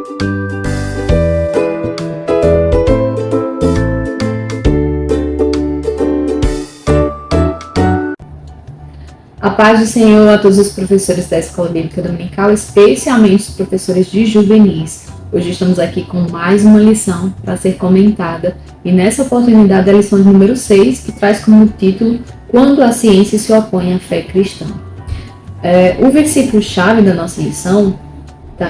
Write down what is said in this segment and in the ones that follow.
A paz do Senhor a todos os professores da Escola Bíblica Dominical, especialmente os professores de juvenis. Hoje estamos aqui com mais uma lição para ser comentada e nessa oportunidade a lição de número 6, que traz como título Quando a ciência se opõe à fé cristã. O versículo-chave da nossa lição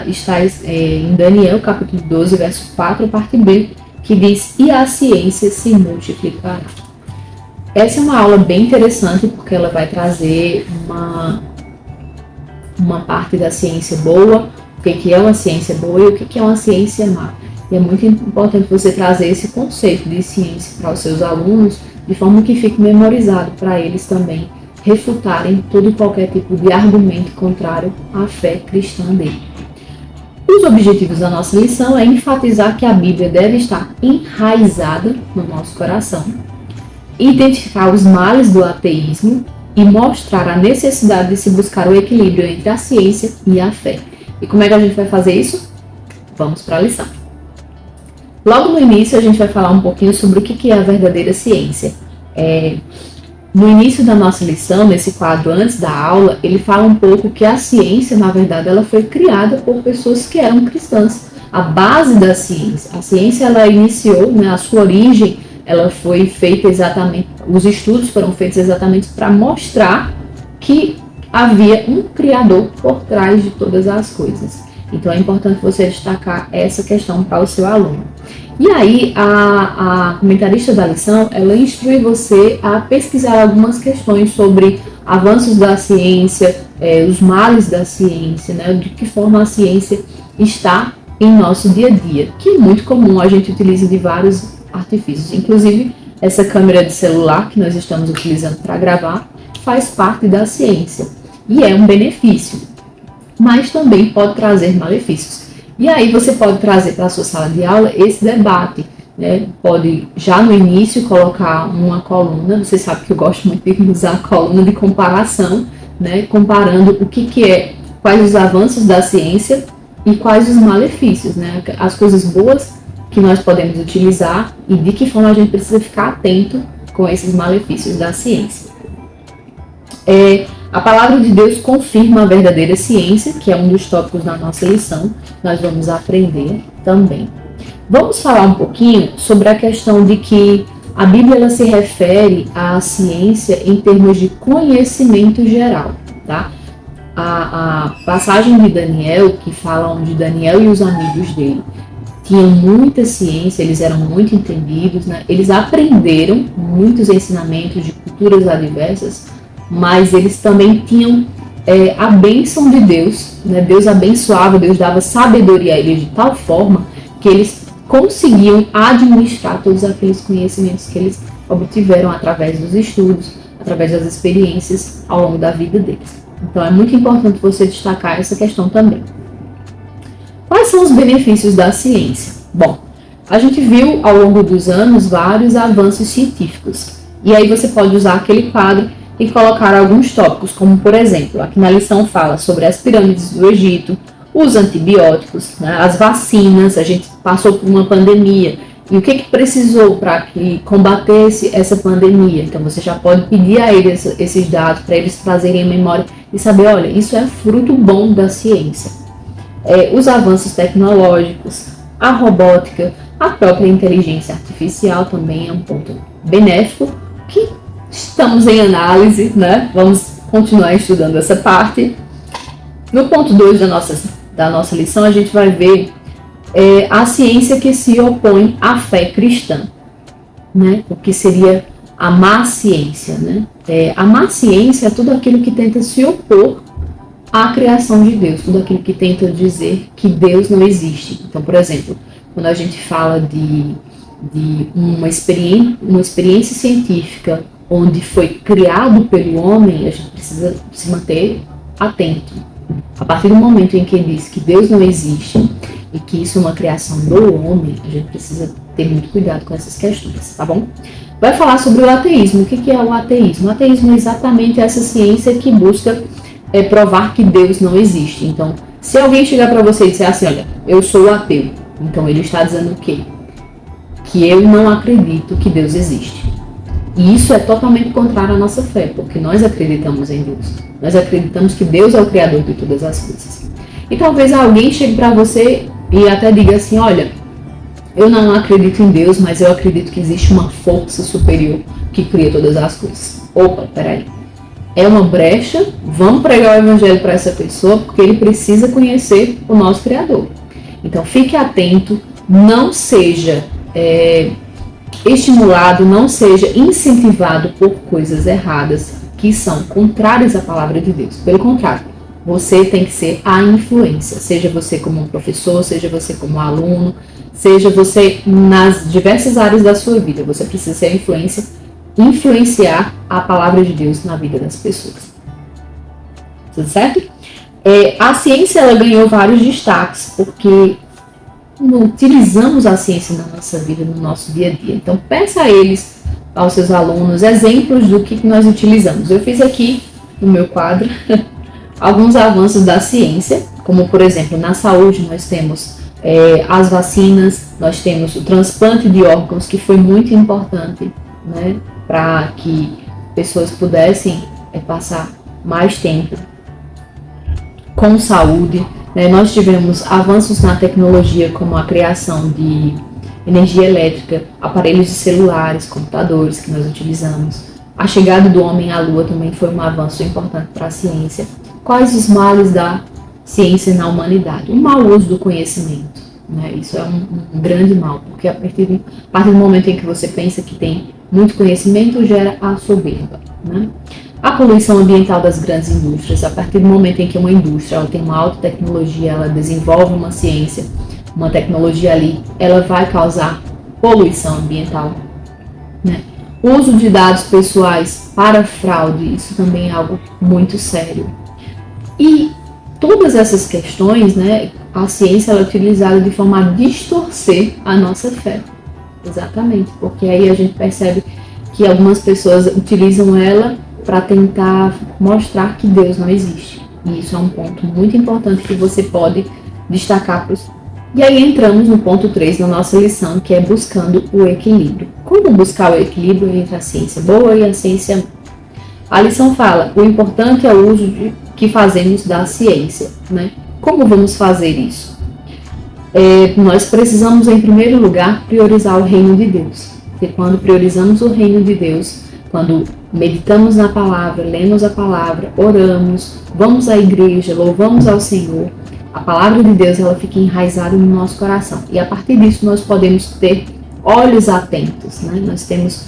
está em Daniel, capítulo 12, verso 4, parte B, que diz: E a ciência se multiplicará. Essa é uma aula bem interessante porque ela vai trazer uma parte da ciência boa, o que é uma ciência boa e o que é uma ciência má. E é muito importante você trazer esse conceito de ciência para os seus alunos, de forma que fique memorizado para eles também refutarem todo e qualquer tipo de argumento contrário à fé cristã dele. Os objetivos da nossa lição é enfatizar que a Bíblia deve estar enraizada no nosso coração, identificar os males do ateísmo e mostrar a necessidade de se buscar o equilíbrio entre a ciência e a fé. E como é que a gente vai fazer isso? Vamos para a lição. Logo no início a gente vai falar um pouquinho sobre o que é a verdadeira ciência. No início da nossa lição, nesse quadro antes da aula, ele fala um pouco que a ciência, na verdade, ela foi criada por pessoas que eram cristãs. A base da ciência, a ciência ela iniciou, a sua origem, ela foi feita exatamente, os estudos foram feitos exatamente para mostrar que havia um Criador por trás de todas as coisas. Então é importante você destacar essa questão para o seu aluno. E aí a comentarista da lição, ela instrui você a pesquisar algumas questões sobre avanços da ciência, os males da ciência, de que forma a ciência está em nosso dia a dia, que é muito comum a gente utiliza de vários artifícios. Inclusive, essa câmera de celular que nós estamos utilizando para gravar faz parte da ciência e é um benefício, mas também pode trazer malefícios. E aí você pode trazer para a sua sala de aula esse debate, Pode já no início colocar uma coluna. Você sabe que eu gosto muito de usar a coluna de comparação, comparando quais os avanços da ciência e quais os malefícios, as coisas boas que nós podemos utilizar e de que forma a gente precisa ficar atento com esses malefícios da ciência. A palavra de Deus confirma a verdadeira ciência, que é um dos tópicos da nossa lição, nós vamos aprender também. Vamos falar um pouquinho sobre a questão de que a Bíblia ela se refere à ciência em termos de conhecimento geral, tá? A passagem de Daniel, que fala onde Daniel e os amigos dele tinham muita ciência, eles eram muito entendidos, eles aprenderam muitos ensinamentos de culturas adversas, mas eles também tinham a bênção de Deus, Deus abençoava, Deus dava sabedoria a eles de tal forma que eles conseguiam administrar todos aqueles conhecimentos que eles obtiveram através dos estudos, através das experiências ao longo da vida deles. Então é muito importante você destacar essa questão também. Quais são os benefícios da ciência? Bom, a gente viu ao longo dos anos vários avanços científicos. E aí você pode usar aquele quadro e colocar alguns tópicos, como por exemplo, aqui na lição fala sobre as pirâmides do Egito, os antibióticos, as vacinas, a gente passou por uma pandemia. E o que precisou para que combatesse essa pandemia? Então você já pode pedir a eles esses dados para eles trazerem a memória e saber, olha, isso é fruto bom da ciência. Os avanços tecnológicos, a robótica, a própria inteligência artificial também é um ponto benéfico que estamos em análise, Vamos continuar estudando essa parte. No ponto 2 da nossa lição, a gente vai ver a ciência que se opõe à fé cristã, O que seria a má ciência, A má ciência é tudo aquilo que tenta se opor à criação de Deus, tudo aquilo que tenta dizer que Deus não existe. Então, por exemplo, quando a gente fala de uma experiência científica onde foi criado pelo homem, a gente precisa se manter atento. A partir do momento em que diz que Deus não existe e que isso é uma criação do homem, a gente precisa ter muito cuidado com essas questões, tá bom? Vai falar sobre o ateísmo. O que é o ateísmo? O ateísmo é exatamente essa ciência que busca provar que Deus não existe. Então, se alguém chegar para você e disser assim, olha, eu sou ateu. Então ele está dizendo o quê? Que eu não acredito que Deus existe. E isso é totalmente contrário à nossa fé, porque nós acreditamos em Deus. Nós acreditamos que Deus é o Criador de todas as coisas. E talvez alguém chegue para você e até diga assim, olha, eu não acredito em Deus, mas eu acredito que existe uma força superior que cria todas as coisas. Opa, peraí. É uma brecha, vamos pregar o evangelho para essa pessoa, porque ele precisa conhecer o nosso Criador. Então fique atento, não seja estimulado, não seja incentivado por coisas erradas que são contrárias à palavra de Deus. Pelo contrário, você tem que ser a influência, seja você como um professor, seja você como um aluno, seja você nas diversas áreas da sua vida, você precisa ser a influência, influenciar a palavra de Deus na vida das pessoas. Tudo certo? A ciência ela ganhou vários destaques, porque utilizamos a ciência na nossa vida, no nosso dia a dia. Então, peça a eles, aos seus alunos, exemplos do que nós utilizamos. Eu fiz aqui no meu quadro alguns avanços da ciência, como, por exemplo, na saúde nós temos as vacinas, nós temos o transplante de órgãos, que foi muito importante, né, para que pessoas pudessem passar mais tempo com saúde. Nós tivemos avanços na tecnologia, como a criação de energia elétrica, aparelhos de celulares, computadores que nós utilizamos. A chegada do homem à Lua também foi um avanço importante para a ciência. Quais os males da ciência na humanidade? O mau uso do conhecimento. Isso é um grande mal, porque a partir do momento em que você pensa que tem muito conhecimento, gera a soberba. A poluição ambiental das grandes indústrias, a partir do momento em que uma indústria ela tem uma alta tecnologia, ela desenvolve uma ciência, uma tecnologia ali, ela vai causar poluição ambiental. O uso de dados pessoais para fraude, isso também é algo muito sério. E todas essas questões, a ciência ela é utilizada de forma a distorcer a nossa fé. Exatamente, porque aí a gente percebe que algumas pessoas utilizam ela para tentar mostrar que Deus não existe. E isso é um ponto muito importante que você pode destacar para os... E aí entramos no ponto 3 da nossa lição, que é buscando o equilíbrio. Como buscar o equilíbrio entre a ciência boa e a ciência má? A lição fala, o importante é o uso que fazemos da ciência. Como vamos fazer isso? Nós precisamos, em primeiro lugar, priorizar o reino de Deus. Porque quando priorizamos o reino de Deus, quando meditamos na palavra, lemos a palavra, oramos, vamos à igreja, louvamos ao Senhor, a palavra de Deus ela fica enraizada no nosso coração. E a partir disso nós podemos ter olhos atentos, Nós temos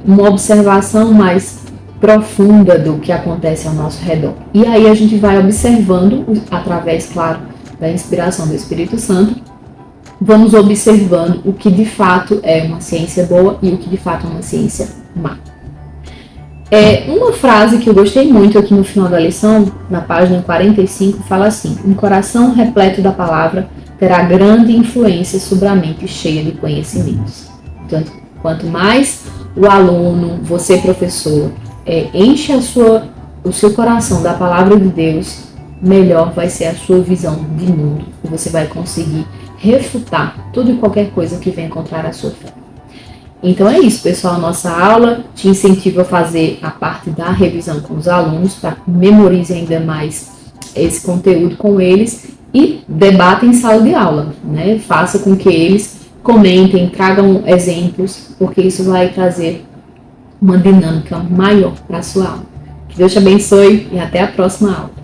uma observação mais profunda do que acontece ao nosso redor. E aí a gente vai observando, através, claro, da inspiração do Espírito Santo, vamos observando o que de fato é uma ciência boa e o que de fato é uma ciência má. Uma frase que eu gostei muito aqui no final da lição, na página 45, fala assim: um coração repleto da palavra terá grande influência sobre a mente cheia de conhecimentos. Portanto, quanto mais o aluno, você professor, enche o seu coração da palavra de Deus, melhor vai ser a sua visão de mundo. E você vai conseguir refutar tudo e qualquer coisa que venha contrária à sua fé. Então é isso, pessoal. Nossa aula te incentiva a fazer a parte da revisão com os alunos, para que memorizem ainda mais esse conteúdo com eles e debatem em sala de aula, Faça com que eles comentem, tragam exemplos, porque isso vai trazer uma dinâmica maior para a sua aula. Que Deus te abençoe e até a próxima aula.